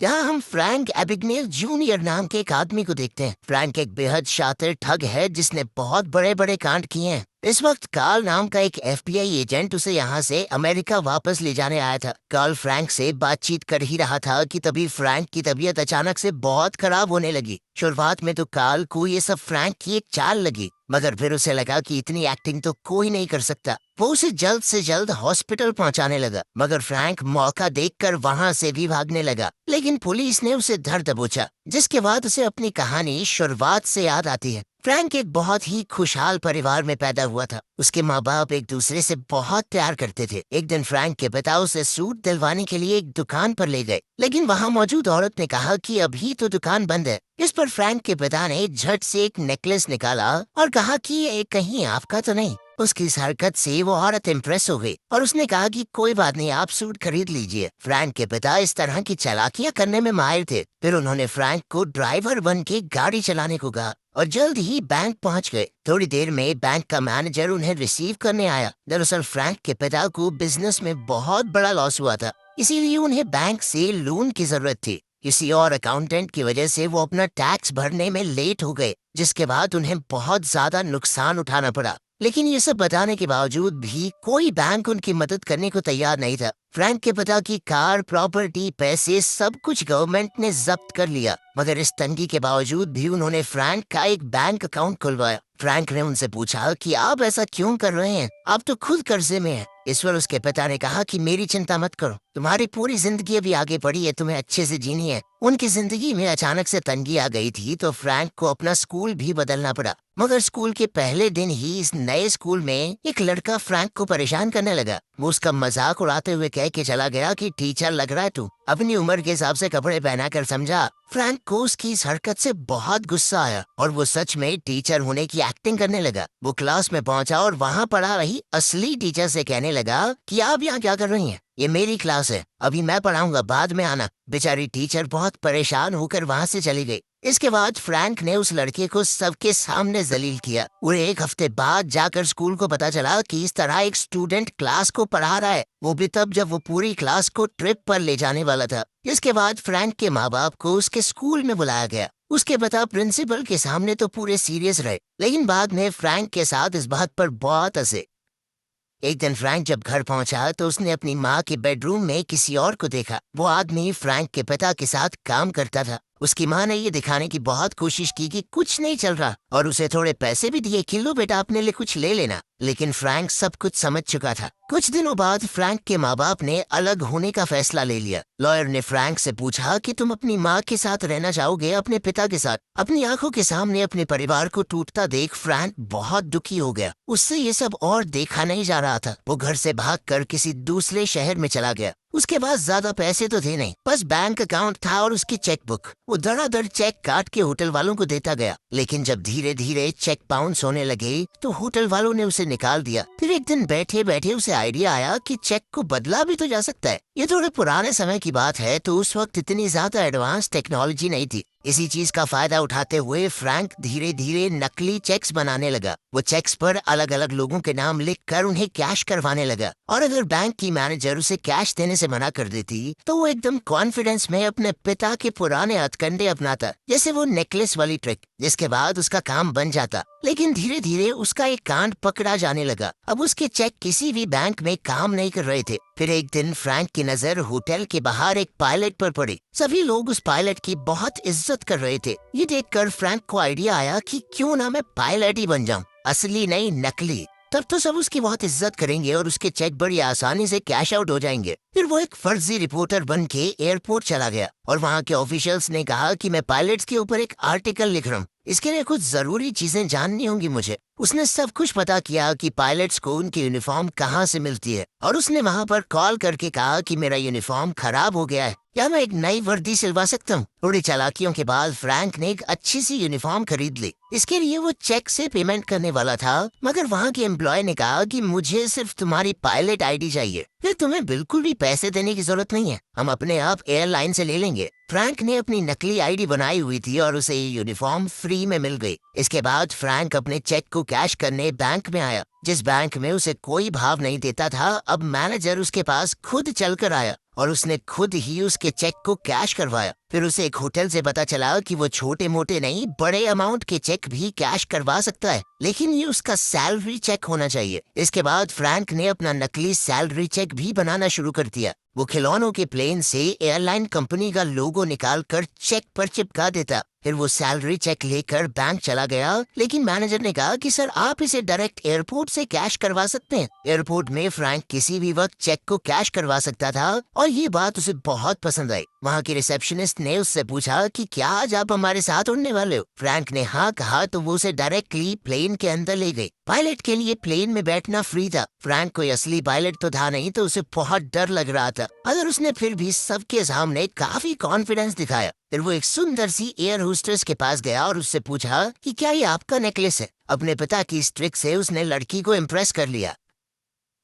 जहाँ हम Frank एबिगनेल junior नाम के एक आदमी को देखते हैं। फ्रैंक एक बेहद शातिर ठग है जिसने बहुत बड़े बड़े कांड किए हैं। इस वक्त कार्ल नाम का एक एफबीआई एजेंट उसे यहाँ से अमेरिका वापस ले जाने आया था। कार्ल फ्रैंक से बातचीत कर ही रहा था कि तभी फ्रैंक की तबीयत अचानक से बहुत खराब होने लगी। शुरुआत में तो कार्ल को ये सब फ्रैंक की एक चाल लगी, मगर फिर उसे लगा कि इतनी एक्टिंग तो कोई नहीं कर सकता। वो उसे जल्द से जल्द हॉस्पिटल पहुंचाने लगा, मगर फ्रैंक मौका देखकर वहां से भी भागने लगा। लेकिन पुलिस ने उसे धर दबोचा, जिसके बाद उसे अपनी कहानी शुरुआत से याद आती है। फ्रैंक एक बहुत ही खुशहाल परिवार में पैदा हुआ था। उसके माँ बाप एक दूसरे से बहुत प्यार करते थे। एक दिन फ्रैंक के पिता उसे सूट दिलवाने के लिए एक दुकान पर ले गए, लेकिन वहाँ मौजूद औरत ने कहा कि अभी तो दुकान बंद है। इस पर फ्रैंक के पिता ने झट से एक नेकलेस निकाला और कहा कि ये कहीं आपका तो नहीं। उसकी इस हरकत से वो औरत इम्प्रेस हो गई और उसने कहा कि कोई बात नहीं, आप सूट खरीद लीजिए। फ्रैंक के पिता इस तरह की चालाकियां करने में माहिर थे। फिर उन्होंने फ्रैंक को ड्राइवर बन के गाड़ी चलाने को कहा और जल्द ही बैंक पहुंच गए। थोड़ी देर में बैंक का मैनेजर उन्हें रिसीव करने आया। दरअसल फ्रैंक के पिता को बिजनेस में बहुत बड़ा लॉस हुआ था, इसीलिए उन्हें बैंक से लोन की जरूरत थी। किसी और अकाउंटेंट की वजह से वो अपना टैक्स भरने में लेट हो गए, जिसके बाद उन्हें बहुत ज्यादा नुकसान उठाना पड़ा। लेकिन ये सब बताने के बावजूद भी कोई बैंक उनकी मदद करने को तैयार नहीं था। फ्रैंक के पिता की कार, प्रॉपर्टी, पैसे सब कुछ गवर्नमेंट ने जब्त कर लिया, मगर इस तंगी के बावजूद भी उन्होंने फ्रैंक का एक बैंक अकाउंट खुलवाया। फ्रैंक ने उनसे पूछा कि आप ऐसा क्यों कर रहे हैं, आप तो खुद कर्जे में हैं। इस पर उसके पिता ने कहा कि मेरी चिंता मत करो, तुम्हारी पूरी जिंदगी अभी आगे पड़ी है, तुम्हें अच्छे से जीनी है। उनकी जिंदगी में अचानक से तंगी आ गई थी, तो फ्रैंक को अपना स्कूल भी बदलना पड़ा। मगर स्कूल के पहले दिन ही इस नए स्कूल में एक लड़का फ्रैंक को परेशान करने लगा। वो उसका मजाक उड़ाते हुए कह के चला गया कि टीचर लग रहा है तू, अपनी उम्र के हिसाब से कपड़े पहना कर समझा। फ्रैंक को उसकी इस हरकत से बहुत गुस्सा आया और वो सच में टीचर होने की एक्टिंग करने लगा। वो क्लास में पहुंचा और वहाँ पढ़ा रही असली टीचर से कहने लगा कि आप यहाँ क्या कर रही हैं, ये मेरी क्लास है, अभी मैं पढ़ाऊंगा, बाद में आना। बेचारी टीचर बहुत परेशान होकर वहाँ से चली गई। इसके बाद फ्रैंक ने उस लड़के को सबके सामने जलील किया और एक हफ्ते बाद जाकर स्कूल को पता चला कि इस तरह एक स्टूडेंट क्लास को पढ़ा रहा है, वो भी तब जब वो पूरी क्लास को ट्रिप पर ले जाने वाला था। इसके बाद फ्रैंक के माँ बाप को उसके स्कूल में बुलाया गया। उसके पिता प्रिंसिपल के सामने तो पूरे सीरियस रहे, लेकिन बाद में फ्रैंक के साथ इस बात पर बहुत हंसे। एक दिन फ्रैंक जब घर पहुंचा तो उसने अपनी माँ के बेडरूम में किसी और को देखा। वो आदमी फ्रैंक के पिता के साथ काम करता था। उसकी माँ ने ये दिखाने की बहुत कोशिश की कि कुछ नहीं चल रहा और उसे थोड़े पैसे भी दिए कि लो बेटा अपने लिए कुछ ले लेना, लेकिन फ्रैंक सब कुछ समझ चुका था। कुछ दिनों बाद फ्रैंक के माँ बाप ने अलग होने का फैसला ले लिया। लॉयर ने फ्रैंक से पूछा कि तुम अपनी माँ के साथ रहना चाहोगे अपने पिता के साथ। अपनी आंखों के सामने अपने परिवार को टूटता देख फ्रैंक बहुत दुखी हो गया। उससे ये सब और देखा नहीं जा रहा था। वो घर से भागकर किसी दूसरे शहर में चला गया। उसके पास ज्यादा पैसे तो थे नहीं, बस बैंक अकाउंट था और उसकी चेक बुक। वो धड़ाधड़ चेक काट के होटल वालों को देता गया, लेकिन जब धीरे धीरे चेक बाउंस होने लगे तो होटल वालों ने उसे निकाल दिया। फिर एक दिन बैठे बैठे उसे आइडिया आया कि चेक को बदला भी तो जा सकता है। ये थोड़े पुराने समय की बात है, तो उस वक्त इतनी ज्यादा एडवांस टेक्नोलॉजी नहीं थी। इसी चीज का फायदा उठाते हुए फ्रैंक धीरे धीरे नकली चेक्स बनाने लगा। वो चेक्स पर अलग अलग लोगों के नाम लिखकर उन्हें कैश करवाने लगा, और अगर बैंक की मैनेजर उसे कैश देने से मना कर देती तो वो एकदम कॉन्फिडेंस में अपने पिता के पुराने हथकंडे अपनाता, जैसे वो नेकलेस वाली ट्रिक, जिसके बाद उसका काम बन जाता। लेकिन धीरे धीरे उसका एक कांड पकड़ा जाने लगा। अब उसके चेक किसी भी बैंक में काम नहीं कर रहे थे। फिर एक दिन फ्रैंक की नजर होटल के बाहर एक पायलट पर पड़ी। सभी लोग उस पायलट की बहुत इज्जत कर रहे थे। ये देखकर फ्रैंक को आइडिया आया कि क्यों ना मैं पायलट ही बन जाऊं, असली नहीं नकली। तब तो सब उसकी बहुत इज्जत करेंगे और उसके चेक बड़ी आसानी से कैश आउट हो जाएंगे। फिर वो एक फर्जी रिपोर्टर बन के एयरपोर्ट चला गया और वहाँ के ऑफिशियल्स ने कहा कि मैं पायलट्स के ऊपर एक आर्टिकल लिख रहा हूँ, इसके लिए कुछ जरूरी चीजें जाननी होंगी मुझे। उसने सब कुछ पता किया कि पायलट्स को उनकी यूनिफॉर्म कहाँ से मिलती है, और उसने वहाँ पर कॉल करके कहा कि मेरा यूनिफॉर्म खराब हो गया है, क्या मैं एक नई वर्दी सिलवा सकता हूँ। थोड़ी चालाकियों के बाद फ्रैंक ने एक अच्छी सी यूनिफॉर्म खरीद ली। इसके लिए वो चेक से पेमेंट करने वाला था, मगर वहाँ के एम्प्लॉय ने कहा कि मुझे सिर्फ तुम्हारी पायलट आईडी चाहिए, फिर तुम्हें बिल्कुल भी पैसे देने की जरूरत नहीं है, हम अपने आप एयरलाइन से ले लेंगे। फ्रैंक ने अपनी नकली आईडी बनाई हुई थी और उसे ये यूनिफॉर्म फ्री में मिल गई। इसके बाद फ्रैंक अपने चेक को कैश करने बैंक में आया। जिस बैंक में उसे कोई भाव नहीं देता था, अब मैनेजर उसके पास खुद चल कर आया और उसने खुद ही उसके चेक को कैश करवाया। फिर उसे एक होटल से पता चला कि वो छोटे मोटे नहीं बड़े अमाउंट के चेक भी कैश करवा सकता है, लेकिन ये उसका सैलरी चेक होना चाहिए। इसके बाद फ्रैंक ने अपना नकली सैलरी चेक भी बनाना शुरू कर दिया। वो खिलौनों के प्लेन से एयरलाइन कंपनी का लोगो निकाल कर चेक पर चिपका देता। फिर वो सैलरी चेक लेकर बैंक चला गया, लेकिन मैनेजर ने कहा कि सर आप इसे डायरेक्ट एयरपोर्ट से कैश करवा सकते हैं। एयरपोर्ट में फ्रैंक किसी भी वक्त चेक को कैश करवा सकता था और ये बात उसे बहुत पसंद आई। वहाँ की रिसेप्शनिस्ट ने उससे पूछा कि क्या आज आप हमारे साथ उड़ने वाले हो। फ्रैंक ने हाँ कहा तो वो उसे डायरेक्टली प्लेन के अंदर ले गई। पायलट के लिए प्लेन में बैठना फ्री था। फ्रैंक कोई असली पायलट तो था नहीं, तो उसे बहुत डर लग रहा था, मगर उसने फिर भी सबके सामने काफी कॉन्फिडेंस दिखाया। फिर वो एक सुंदर सी एयर होस्टेस के पास गया और उससे पूछा कि क्या ये आपका नेकलेस है। अपने पिता की इस ट्रिक से उसने लड़की को इम्प्रेस कर लिया।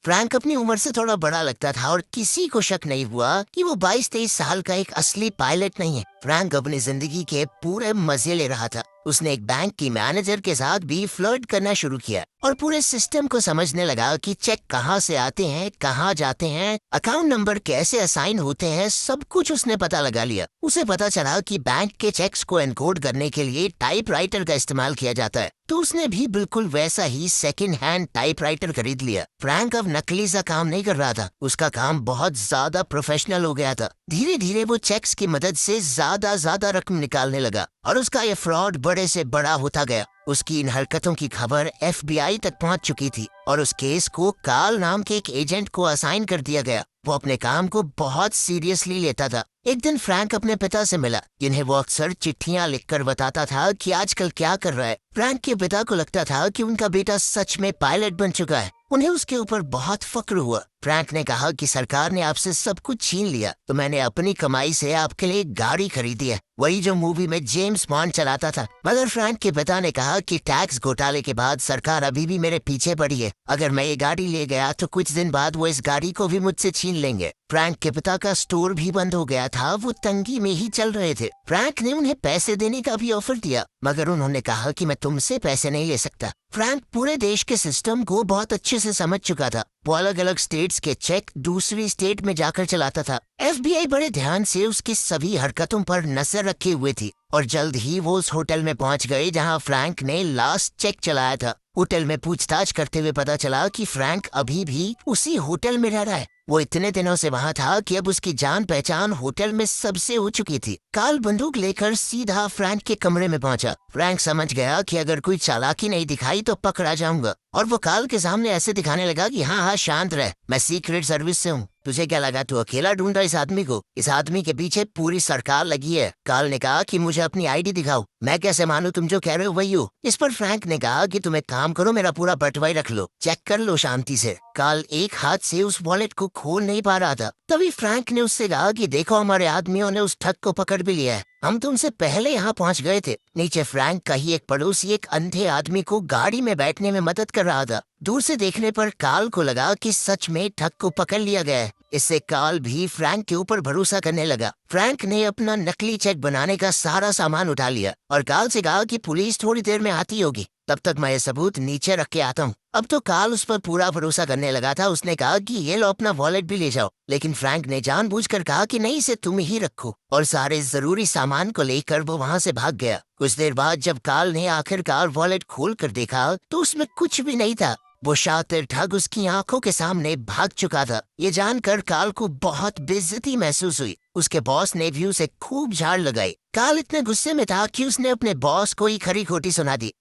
फ्रैंक अपनी उम्र से थोड़ा बड़ा लगता था और किसी को शक नहीं हुआ कि वो 22-23 साल का एक असली पायलट नहीं है। फ्रैंक अपनी जिंदगी के पूरे मजे ले रहा था। उसने एक बैंक की मैनेजर के साथ भी फ्लर्ट करना शुरू किया और पूरे सिस्टम को समझने लगा कि चेक कहाँ से आते हैं, कहाँ जाते हैं, अकाउंट नंबर कैसे असाइन होते हैं, सब कुछ उसने पता लगा लिया। उसे पता चला कि बैंक के चेक्स को एनकोड करने के लिए टाइपराइटर का इस्तेमाल किया जाता है, तो उसने भी बिल्कुल वैसा ही सेकंड हैंड टाइपराइटर खरीद लिया। फ्रैंक अब नकली सा काम नहीं कर रहा था, उसका काम बहुत ज्यादा प्रोफेशनल हो गया था। धीरे धीरे वो चेक्स की मदद से ज्यादा रकम निकालने लगा और उसका ये फ्रॉड बड़े से बड़ा होता गया। उसकी इन हरकतों की खबर FBI तक पहुंच चुकी थी और उस केस को कार्ल नाम के एक एजेंट को असाइन कर दिया गया। वो अपने काम को बहुत सीरियसली लेता था। एक दिन फ्रैंक अपने पिता से मिला, जिन्हें वो अक्सर चिट्ठियां लिखकर बताता था कि आजकल क्या कर रहा है। फ्रैंक के पिता को लगता था कि उनका बेटा सच में पायलट बन चुका है। उन्हें उसके ऊपर बहुत फक्र हुआ। फ्रैंक ने कहा कि सरकार ने आपसे सब कुछ छीन लिया, तो मैंने अपनी कमाई से आपके लिए एक गाड़ी खरीदी है, वही जो मूवी में जेम्स बॉन्ड चलाता था। मगर फ्रैंक के पिता ने कहा कि टैक्स घोटाले के बाद सरकार अभी भी मेरे पीछे पड़ी है। अगर मैं ये गाड़ी ले गया तो कुछ दिन बाद वो इस गाड़ी को भी मुझसे छीन लेंगे। फ्रैंक के पिता का स्टोर भी बंद हो गया था, वो तंगी में ही चल रहे थे। फ्रैंक ने उन्हें पैसे देने का भी ऑफर दिया, मगर उन्होंने कहा कि मैं तुमसे पैसे नहीं ले सकता। फ्रैंक पूरे देश के सिस्टम को बहुत अच्छे से समझ चुका था। वो अलग अलग स्टेट्स के चेक दूसरी स्टेट में जाकर चलाता था। FBI बड़े ध्यान से उसकी सभी हरकतों पर नजर रखे हुए थी और जल्द ही वो उस होटल में पहुंच गए जहां फ्रैंक ने लास्ट चेक चलाया था। होटल में पूछताछ करते हुए पता चला कि फ्रैंक अभी भी उसी होटल में रह रहा है। वो इतने दिनों से वहाँ था कि अब उसकी जान पहचान होटल में सबसे हो चुकी थी। कार्ल बंदूक लेकर सीधा फ्रैंक के कमरे में पहुंचा। फ्रैंक समझ गया कि अगर कोई चालाकी नहीं दिखाई तो पकड़ा जाऊंगा, और वो कार्ल के सामने ऐसे दिखाने लगा कि हाँ शांत रह, मैं सीक्रेट सर्विस से हूँ। तुझे क्या लगा तू अकेला ढूंढ रहा इस आदमी को? इस आदमी के पीछे पूरी सरकार लगी है। कार्ल ने कहा कि मुझे अपनी ID दिखाओ। मैं कैसे मानूं तुम जो कह रहे हो वही हो? इस पर फ्रैंक ने कहा कि तुम एक काम करो, मेरा पूरा बटवाई रख लो, चेक कर लो शांति से। कार्ल एक हाथ से उस वॉलेट को खोल नहीं पा रहा था। तभी फ्रैंक ने उससे कहा कि देखो हमारे आदमियों ने उस ठग को पकड़ भी लिया है, हम तुमसे पहले यहाँ पहुँच गए थे। नीचे फ्रैंक का ही एक पड़ोसी एक अंधे आदमी को गाड़ी में बैठने में मदद कर रहा था। दूर से देखने पर कार्ल को लगा कि सच में ठग को पकड़ लिया गया है। इससे कार्ल भी फ्रैंक के ऊपर भरोसा करने लगा। फ्रैंक ने अपना नकली चेक बनाने का सारा सामान उठा लिया और कार्ल से कहा कि पुलिस थोड़ी देर में आती होगी, तब तक मैं ये सबूत नीचे रख के आता हूँ। अब तो कार्ल उस पर पूरा भरोसा करने लगा था। उसने कहा कि ये लो अपना वॉलेट भी ले जाओ, लेकिन फ्रैंक ने जानबूझकर कहा कि नहीं, इसे तुम ही रखो, और सारे जरूरी सामान को लेकर वो वहाँ से भाग गया। कुछ देर बाद जब कार्ल ने आखिरकार वॉलेट खोल कर देखा तो उसमें कुछ भी नहीं था। वो शातिर ठग उसकी आंखों के सामने भाग चुका था। ये जानकर कार्ल को बहुत बेइज्जती महसूस हुई। उसके बॉस ने भी उसे खूब झाड़ लगाई। कार्ल इतने गुस्से में था कि उसने अपने बॉस को ही खरी खोटी सुना दी।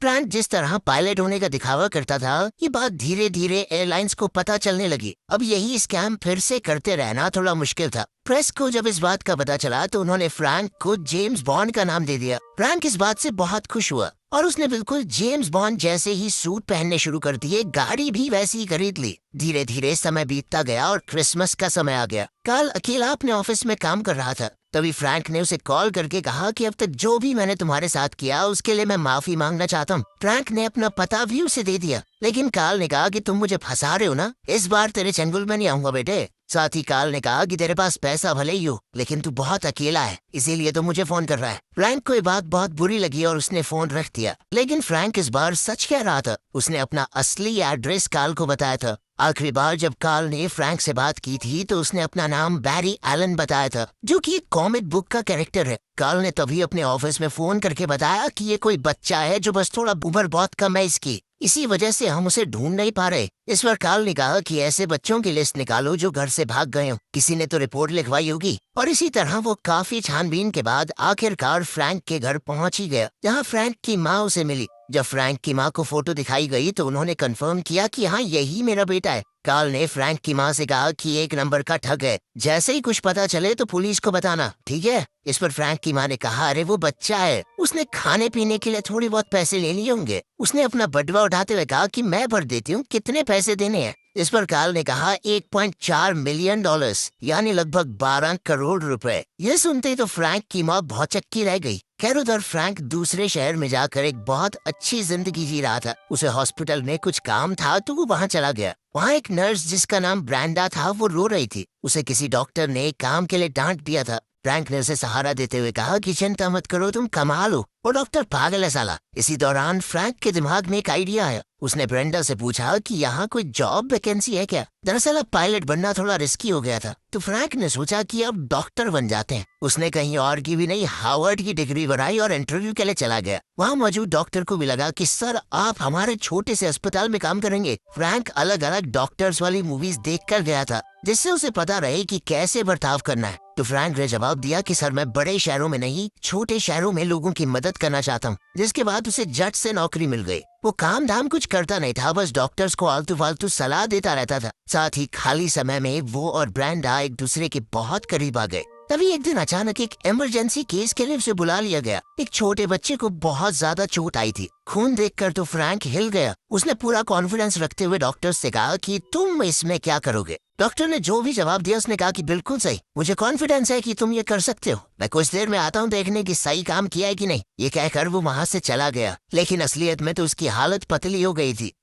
फ्रैंक जिस तरह पायलट होने का दिखावा करता था, ये बात धीरे धीरे एयरलाइंस को पता चलने लगी। अब यही स्कैम फिर से करते रहना थोड़ा मुश्किल था। प्रेस को जब इस बात का पता चला तो उन्होंने फ्रैंक को जेम्स बॉन्ड का नाम दे दिया। फ्रैंक इस बात से बहुत खुश हुआ और उसने बिल्कुल जेम्स बॉन्ड जैसे ही सूट पहनने शुरू कर दिए, गाड़ी भी वैसी ही खरीद ली। धीरे धीरे समय बीतता गया और क्रिसमस का समय आ गया। कार्ल अकेला अपने ऑफिस में काम कर रहा था। तभी फ्रैंक ने उसे कॉल करके कहा कि अब तक जो भी मैंने तुम्हारे साथ किया उसके लिए मैं माफी मांगना चाहता हूँ। फ्रैंक ने अपना पता भी उसे दे दिया, लेकिन कार्ल ने कहा कि तुम मुझे फंसा रहे हो ना, इस बार तेरे चंगुल में नहीं आऊंगा बेटे। साथ ही कार्ल ने कहा कि तेरे पास पैसा भले ही हो, लेकिन तू बहुत अकेला है, इसीलिए तो मुझे फोन कर रहा है। फ्रैंक को ये बात बहुत बुरी लगी और उसने फोन रख दिया। लेकिन फ्रैंक इस बार सच कह रहा था। उसने अपना असली एड्रेस कार्ल को बताया था। आखिरी बार जब कार्ल ने फ्रैंक से बात की थी तो उसने अपना नाम बैरी एलन बताया था, जो कि एक कॉमिक बुक का कैरेक्टर है। कार्ल ने तभी अपने ऑफिस में फोन करके बताया कि ये कोई बच्चा है जो बस थोड़ा उम्र बहुत कम है इसकी, इसी वजह से हम उसे ढूंढ नहीं पा रहे। इस पर कार्ल ने कहा कि ऐसे बच्चों की लिस्ट निकालो जो घर से भाग गए हो, किसी ने तो रिपोर्ट लिखवाई होगी। और इसी तरह वो काफी छानबीन के बाद आखिरकार फ्रैंक के घर पहुंच ही गया, जहां फ्रैंक की माँ उसे मिली। जब फ्रैंक की माँ को फोटो दिखाई गई तो उन्होंने कंफर्म किया कि हाँ, यही मेरा बेटा है। कार्ल ने फ्रैंक की माँ से कहा कि एक नंबर का ठग है, जैसे ही कुछ पता चले तो पुलिस को बताना, ठीक है। इस पर फ्रैंक की माँ ने कहा, अरे वो बच्चा है, उसने खाने पीने के लिए थोड़ी बहुत पैसे ले लिए होंगे। उसने अपना बटुआ उठाते हुए कहा कि मैं भर देती हूँ, कितने पैसे देने हैं। इस पर कार्ल ने कहा 1.4 मिलियन डॉलर्स, यानी लगभग 12 करोड़ रुपए। यह सुनते ही तो फ्रैंक की माँ बहुत चक्की रह गई। खैर उधर फ्रैंक दूसरे शहर में जाकर एक बहुत अच्छी जिंदगी जी रहा था। उसे हॉस्पिटल में कुछ काम था तो वो वहाँ चला गया। वहाँ एक नर्स जिसका नाम ब्रांडा था वो रो रही थी। उसे किसी डॉक्टर ने काम के लिए डांट दिया था। फ्रैंक ने उसे सहारा देते हुए कहा कि चिंता मत करो, तुम कमाल हो। वो डॉक्टर पागल है साला। इसी दौरान फ्रैंक के दिमाग में एक आइडिया आया। उसने ब्रेंडा से पूछा कि यहाँ कोई जॉब वैकेंसी है क्या। दरअसल अब पायलट बनना थोड़ा रिस्की हो गया था, तो फ्रैंक ने सोचा कि अब डॉक्टर बन जाते हैं। उसने कहीं और की भी नहीं, हार्वर्ड की डिग्री बनाई और इंटरव्यू के लिए चला गया। वहाँ मौजूद डॉक्टर को भी लगा कि सर आप हमारे छोटे से अस्पताल में काम करेंगे। फ्रैंक अलग अलग डॉक्टर्स वाली मूवीज देख कर गया था, जिससे उसे पता रहे कि कैसे बर्ताव करना है। तो फ्रैंक ने जवाब दिया कि सर मैं बड़े शहरों में नहीं, छोटे शहरों में लोगों की मदद करना चाहता हूँ। जिसके बाद उसे झट से नौकरी मिल गई। वो काम धाम कुछ करता नहीं था, बस डॉक्टर्स को आलतू फालतू सलाह देता रहता था। साथ ही खाली समय में वो और ब्रेंडा एक दूसरे के बहुत करीब आ गए। तभी एक दिन अचानक एक इमरजेंसी केस के लिए उसे बुला लिया गया। एक छोटे बच्चे को बहुत ज्यादा चोट आई थी। खून देखकर तो फ्रैंक हिल गया। उसने पूरा कॉन्फिडेंस रखते हुए डॉक्टर से कहा कि तुम इसमें क्या करोगे। डॉक्टर ने जो भी जवाब दिया उसने कहा कि बिल्कुल सही, मुझे कॉन्फिडेंस है कि तुम ये कर सकते हो। मैं कुछ देर में आता हूँ देखने की सही काम किया है कि नहीं। ये कहकर वो वहाँ से चला गया, लेकिन असलियत में तो उसकी हालत पतली हो गई थी।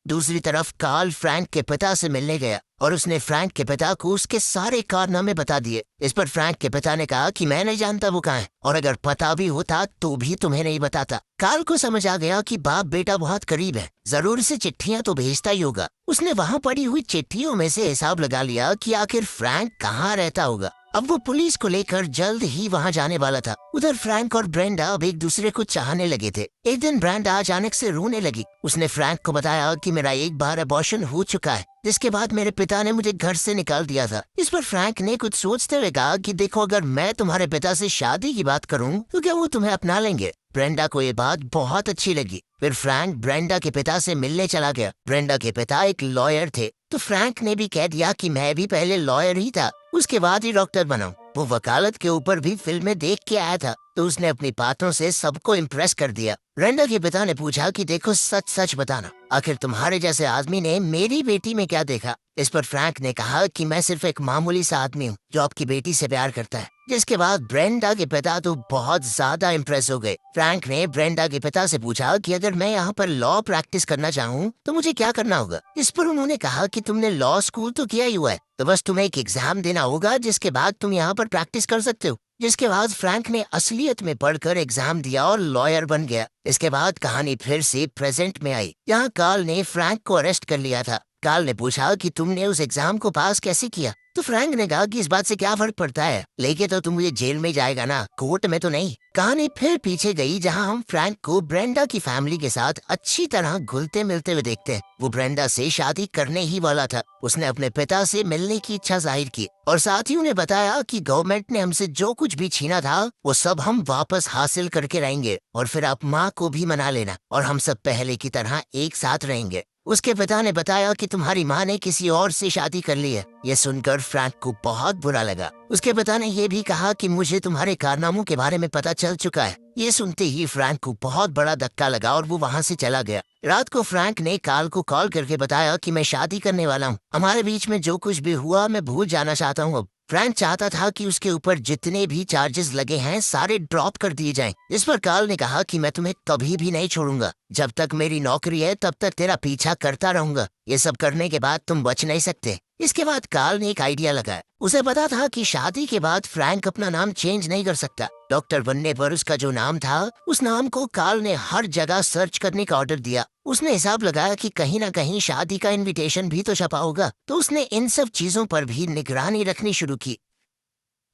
दूसरी तरफ कार्ल फ्रैंक के पिता से मिलने गया और उसने फ्रैंक के पिता को उसके सारे कारनामे बता दिए। इस पर फ्रैंक के पिता ने कहा कि मैं नहीं जानता वो कहाँ है, और अगर पता भी होता तो भी तुम्हें नहीं बताता। कार्ल को समझ आ गया कि बाप बेटा बहुत करीब है, जरूर से चिट्ठियां तो भेजता ही होगा। उसने वहाँ पड़ी हुई चिट्ठियों में से हिसाब लगा लिया कि आखिर फ्रैंक कहाँ रहता होगा। अब वो पुलिस को लेकर जल्द ही वहाँ जाने वाला था। उधर फ्रैंक और ब्रेंडा अब एक दूसरे को चाहने लगे थे। एक दिन ब्रेंडा अचानक से रोने लगी। उसने फ्रैंक को बताया कि मेरा एक बार अबॉर्शन हो चुका है, जिसके बाद मेरे पिता ने मुझे घर से निकाल दिया था। इस पर फ्रैंक ने कुछ सोचते हुए कहा कि देखो, अगर मैं तुम्हारे पिता से शादी की बात करूं तो क्या वो तुम्हें अपना लेंगे। ब्रेंडा को ये बात बहुत अच्छी लगी। फिर फ्रैंक ब्रेंडा के पिता से मिलने चला गया। ब्रेंडा के पिता एक लॉयर थे, तो फ्रैंक ने भी कह दिया कि मैं भी पहले लॉयर ही था, उसके बाद ही डॉक्टर बना। वो वकालत के ऊपर भी फिल्में देख के आया था, तो उसने अपनी बातों से सबको इम्प्रेस कर दिया। ब्रेंडा के पिता ने पूछा कि देखो, सच सच बताना, आखिर तुम्हारे जैसे आदमी ने मेरी बेटी में क्या देखा। इस पर फ्रैंक ने कहा कि मैं सिर्फ एक मामूली सा आदमी हूँ जो आपकी बेटी से प्यार करता है। जिसके बाद ब्रेंडा के पिता तो बहुत ज्यादा इम्प्रेस हो गए। फ्रैंक ने ब्रेंडा के पिता से पूछा कि अगर मैं यहाँ पर लॉ प्रैक्टिस करना चाहूँ तो मुझे क्या करना होगा। इस पर उन्होंने कहा कि तुमने लॉ स्कूल तो किया ही हुआ है, तो बस तुम्हें एक एग्जाम देना होगा, जिसके बाद तुम यहाँ पर प्रैक्टिस कर सकते हो। जिसके बाद फ्रैंक ने असलियत में पढ़कर एग्जाम दिया और लॉयर बन गया। इसके बाद कहानी फिर से प्रेजेंट में आई। यहाँ कार्ल ने फ्रैंक को अरेस्ट कर लिया था। कार्ल ने पूछा कि तुमने उस एग्जाम को पास कैसे किया। तो फ्रैंक ने कहा कि इस बात से क्या फर्क पड़ता है, लेके तो तुम मुझे जेल में जाएगा ना, कोर्ट में तो नहीं। कहानी फिर पीछे गई, जहां हम फ्रैंक को ब्रेंडा की फैमिली के साथ अच्छी तरह घुलते मिलते हुए देखते हैं। वो ब्रेंडा से शादी करने ही वाला था। उसने अपने पिता से मिलने की इच्छा जाहिर की और साथ ही उन्हें बताया कि गवर्नमेंट ने हमसे जो कुछ भी छीना था वो सब हम वापस हासिल करके रहेंगे, और फिर आप माँ को भी मना लेना और हम सब पहले की तरह एक साथ रहेंगे। उसके पिता ने बताया कि तुम्हारी माँ ने किसी और से शादी कर ली है। ये सुनकर फ्रैंक को बहुत बुरा लगा। उसके पिता ने यह भी कहा कि मुझे तुम्हारे कारनामों के बारे में पता चल चुका है। ये सुनते ही फ्रैंक को बहुत बड़ा धक्का लगा और वो वहाँ से चला गया। रात को फ्रैंक ने कार्ल को कॉल करके बताया कि मैं शादी करने वाला हूँ, हमारे बीच में जो कुछ भी हुआ मैं भूल जाना चाहता हूँ अब। फ्रैंक चाहता था कि उसके ऊपर जितने भी चार्जेस लगे हैं सारे ड्रॉप कर दिए जाएं। इस पर कार्ल ने कहा कि मैं तुम्हें कभी भी नहीं छोड़ूंगा, जब तक मेरी नौकरी है तब तक तेरा पीछा करता रहूंगा। ये सब करने के बाद तुम बच नहीं सकते। इसके बाद कार्ल ने एक आइडिया लगाया। उसे पता था कि शादी के बाद फ्रैंक अपना नाम चेंज नहीं कर सकता। डॉक्टर बनने पर उसका जो नाम था उस नाम को कार्ल ने हर जगह सर्च करने का ऑर्डर दिया। उसने हिसाब लगाया कि कहीं ना कहीं शादी का इनविटेशन भी तो छपा होगा, तो उसने इन सब चीजों पर भी निगरानी रखनी शुरू की।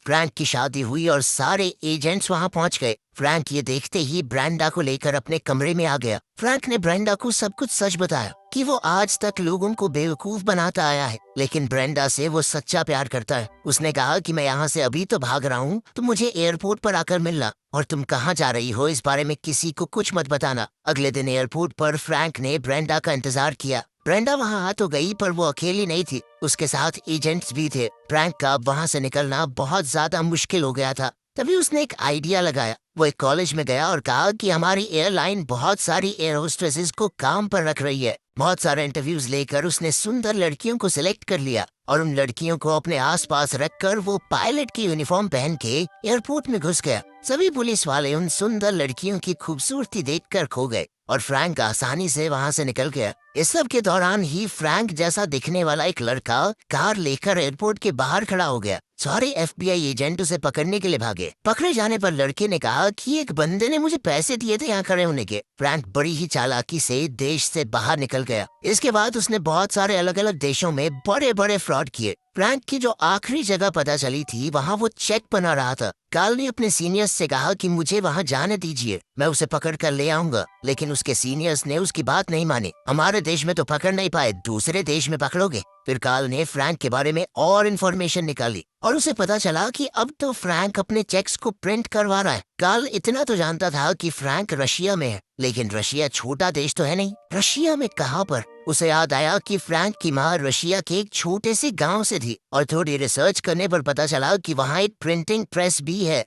फ्रैंक की शादी हुई और सारे एजेंट्स वहां पहुंच गए। फ्रैंक ये देखते ही ब्रेंडा को लेकर अपने कमरे में आ गया। फ्रैंक ने ब्रेंडा को सब कुछ सच बताया कि वो आज तक लोगों को बेवकूफ बनाता आया है, लेकिन ब्रेंडा से वो सच्चा प्यार करता है। उसने कहा कि मैं यहाँ से अभी तो भाग रहा हूँ, तो मुझे एयरपोर्ट पर आकर मिलना, और तुम कहाँ जा रही हो इस बारे में किसी को कुछ मत बताना। अगले दिन एयरपोर्ट पर फ्रैंक ने ब्रेंडा का इंतजार किया। ब्रेंडा वहाँ आ तो गई, पर वो अकेली नहीं थी, उसके साथ एजेंट्स भी थे। फ्रैंक का वहाँ से निकलना बहुत ज्यादा मुश्किल हो गया था। तभी उसने एक आइडिया लगाया। वो एक कॉलेज में गया और कहा कि हमारी एयरलाइन बहुत सारी एयर होस्टेसेस को काम पर रख रही है। बहुत सारे इंटरव्यूज लेकर उसने सुंदर लड़कियों को सिलेक्ट कर लिया और उन लड़कियों को अपने आसपास रखकर वो पायलट की यूनिफॉर्म पहन के एयरपोर्ट में घुस गया। सभी पुलिस वाले उन सुंदर लड़कियों की खूबसूरती देखकर खो गए और फ्रैंक आसानी से वहां से निकल गया। इस सब के दौरान ही फ्रैंक जैसा दिखने वाला एक लड़का कार लेकर एयरपोर्ट के बाहर खड़ा हो गया। सारे एफबीआई एजेंट उसे पकड़ने के लिए भागे। पकड़े जाने पर लड़के ने कहा कि एक बंदे ने मुझे पैसे दिए थे यहाँ खड़े होने के। फ्रैंक बड़ी ही चालाकी से देश से बाहर निकल गया। इसके बाद उसने बहुत सारे अलग अलग देशों में बड़े बड़े फ्रॉड किए। फ्रैंक की जो आखिरी जगह पता चली थी वहाँ वो चेक बना रहा था। कार्ल ने अपने सीनियर्स से कहा कि मुझे वहाँ जाने दीजिए, मैं उसे पकड़ कर ले आऊंगा, लेकिन उसके सीनियर्स ने उसकी बात नहीं मानी। हमारे देश में तो पकड़ नहीं पाए, दूसरे देश में पकड़ोगे। फिर कार्ल ने फ्रैंक के बारे में और इन्फॉर्मेशन निकाली और उसे पता चला कि अब तो फ्रैंक अपने चेक्स को प्रिंट करवा रहा है। कार्ल इतना तो जानता था कि फ्रैंक रशिया में है, लेकिन रशिया छोटा देश तो है नहीं। रशिया में कहाँ पर? उसे याद आया कि फ्रैंक की माँ रशिया के एक छोटे से गांव से थी और थोड़ी रिसर्च करने पर पता चला कि वहाँ एक प्रिंटिंग प्रेस भी है।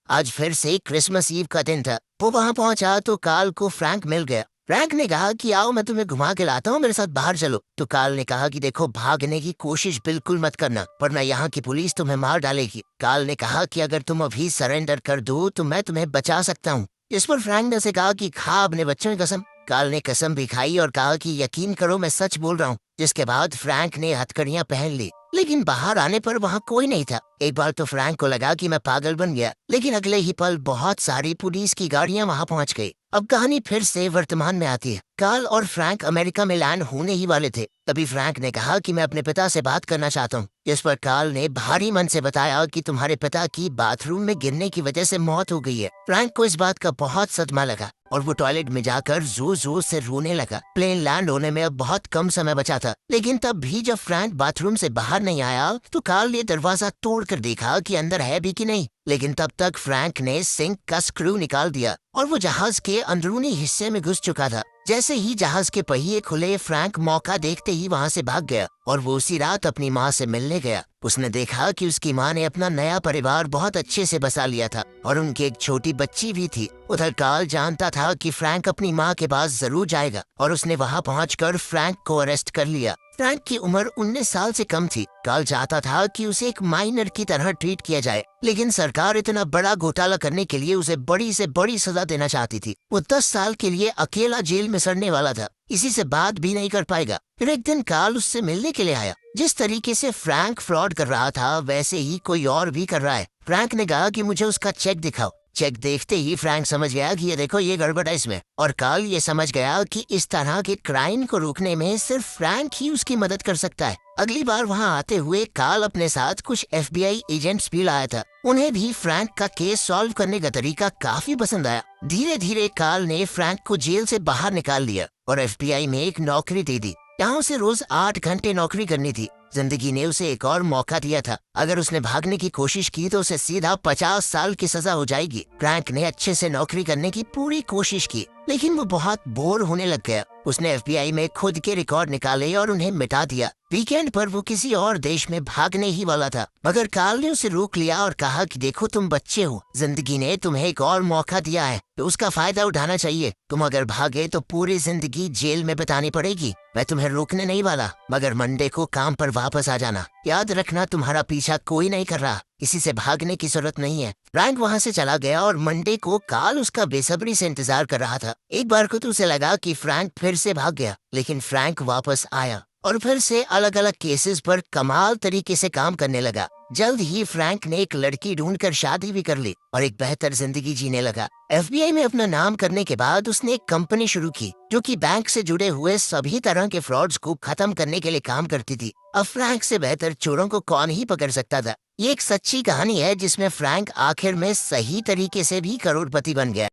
आज फिर से क्रिसमस ईव का दिन था। वो वहाँ पहुँचा तो कार्ल को फ्रैंक मिल गया। फ्रैंक ने कहा कि आओ मैं तुम्हें घुमा के लाता हूँ, मेरे साथ बाहर चलो। तो कार्ल ने कहा कि देखो, भागने की कोशिश बिल्कुल मत करना, वरना यहाँ की पुलिस तुम्हें मार डालेगी। कार्ल ने कहा कि अगर तुम अभी सरेंडर कर दो तो मैं तुम्हें बचा सकता हूँ। इस पर फ्रैंक ने उसे कहा कि खा अपने बच्चों की कसम। कार्ल ने कसम भी खाई और कहा कि यकीन करो मैं सच बोल रहा हूँ। जिसके बाद फ्रैंक ने हथकड़ियाँ पहन ली, लेकिन बाहर आने पर वहाँ कोई नहीं था। एक बार तो फ्रैंक को लगा कि मैं पागल बन गया, लेकिन अगले ही पल बहुत सारी पुलिस की गाड़ियाँ वहाँ पहुँच गई। अब कहानी फिर से वर्तमान में आती है। कार्ल और फ्रैंक अमेरिका में लैंड होने ही वाले थे। तभी फ्रैंक ने कहा कि मैं अपने पिता से बात करना चाहता हूँ। इस पर कार्ल ने भारी मन से बताया कि तुम्हारे पिता की बाथरूम में गिरने की वजह से मौत हो गई है। फ्रैंक को इस बात का बहुत सदमा लगा और वो टॉयलेट में जाकर जोर जोर से रोने लगा। प्लेन लैंड होने में अब बहुत कम समय बचा था, लेकिन तब भी जब फ्रैंक बाथरूम से बाहर नहीं आया तो कार्ल ने दरवाजा तोड़कर देखा कि अंदर है भी कि नहीं। लेकिन तब तक फ्रैंक ने सिंक का स्क्रू निकाल दिया और वो जहाज के अंदरूनी हिस्से में घुस चुका था। जैसे ही जहाज के पहिए खुले, फ्रैंक मौका देखते ही वहाँ से भाग गया और वो उसी रात अपनी माँ से मिलने गया। उसने देखा कि उसकी माँ ने अपना नया परिवार बहुत अच्छे से बसा लिया था और उनकी एक छोटी बच्ची भी थी। उधर कार्ल जानता था कि फ्रैंक अपनी माँ के पास जरूर जाएगा और उसने वहाँ पहुंचकर फ्रैंक को अरेस्ट कर लिया। फ्रैंक की उम्र 19 साल से कम थी। कार्ल चाहता था कि उसे एक माइनर की तरह ट्रीट किया जाए, लेकिन सरकार इतना बड़ा घोटाला करने के लिए उसे बड़ी से बड़ी सजा देना चाहती थी। वो 10 साल के लिए अकेला जेल में सड़ने वाला था, इसी से बात भी नहीं कर पाएगा। फिर एक दिन कार्ल उससे मिलने के लिए आया। जिस तरीके से फ्रैंक फ्रॉड कर रहा था वैसे ही कोई और भी कर रहा है। फ्रैंक ने कहा कि मुझे उसका चेक दिखाओ। चेक देखते ही फ्रैंक समझ गया कि ये देखो, ये गड़बड़ है इसमें। और कार्ल ये समझ गया कि इस तरह के क्राइम को रोकने में सिर्फ फ्रैंक ही उसकी मदद कर सकता है। अगली बार वहाँ आते हुए कार्ल अपने साथ कुछ एफबीआई एजेंट्स भी लाया था। उन्हें भी फ्रैंक का केस सॉल्व करने का तरीका काफी पसंद आया। धीरे धीरे कार्ल ने फ्रैंक को जेल से बाहर निकाल लिया और एफबीआई में एक नौकरी दे दी। यहाँ उसे रोज 8 घंटे नौकरी करनी थी। जिंदगी ने उसे एक और मौका दिया था। अगर उसने भागने की कोशिश की तो उसे सीधा 50 साल की सजा हो जाएगी। फ्रैंक ने अच्छे से नौकरी करने की पूरी कोशिश की, लेकिन वो बहुत बोर होने लग गया। उसने एफबीआई में खुद के रिकॉर्ड निकाले और उन्हें मिटा दिया। वीकेंड पर वो किसी और देश में भागने ही वाला था, मगर कार्ल ने उसे रोक लिया और कहा कि देखो, तुम बच्चे हो, जिंदगी ने तुम्हें एक और मौका दिया है तो उसका फायदा उठाना चाहिए। तुम अगर भागे तो पूरी जिंदगी जेल में बितानी पड़ेगी। मैं तुम्हें रोकने नहीं वाला, मगर मंडे को काम पर वापस आ जाना। याद रखना तुम्हारा पीछा कोई नहीं कर रहा, किसी से भागने की जरूरत नहीं है। फ्रैंक वहाँ से चला गया और मंडे को कार्ल उसका बेसब्री से इंतजार कर रहा था। एक बार को तो उसे लगा कि फ्रैंक फिर से भाग गया, लेकिन फ्रैंक वापस आया और फिर से अलग अलग केसेस पर कमाल तरीके से काम करने लगा। जल्द ही फ्रैंक ने एक लड़की ढूंढकर शादी भी कर ली और एक बेहतर जिंदगी जीने लगा। एफबीआई में अपना नाम करने के बाद उसने एक कंपनी शुरू की जो कि बैंक से जुड़े हुए सभी तरह के फ्रॉड्स को खत्म करने के लिए काम करती थी। अब फ्रैंक से बेहतर चोरों को कौन ही पकड़ सकता था। ये एक सच्ची कहानी है जिसमें फ्रैंक आखिर में सही तरीके से भी करोड़पति बन गया।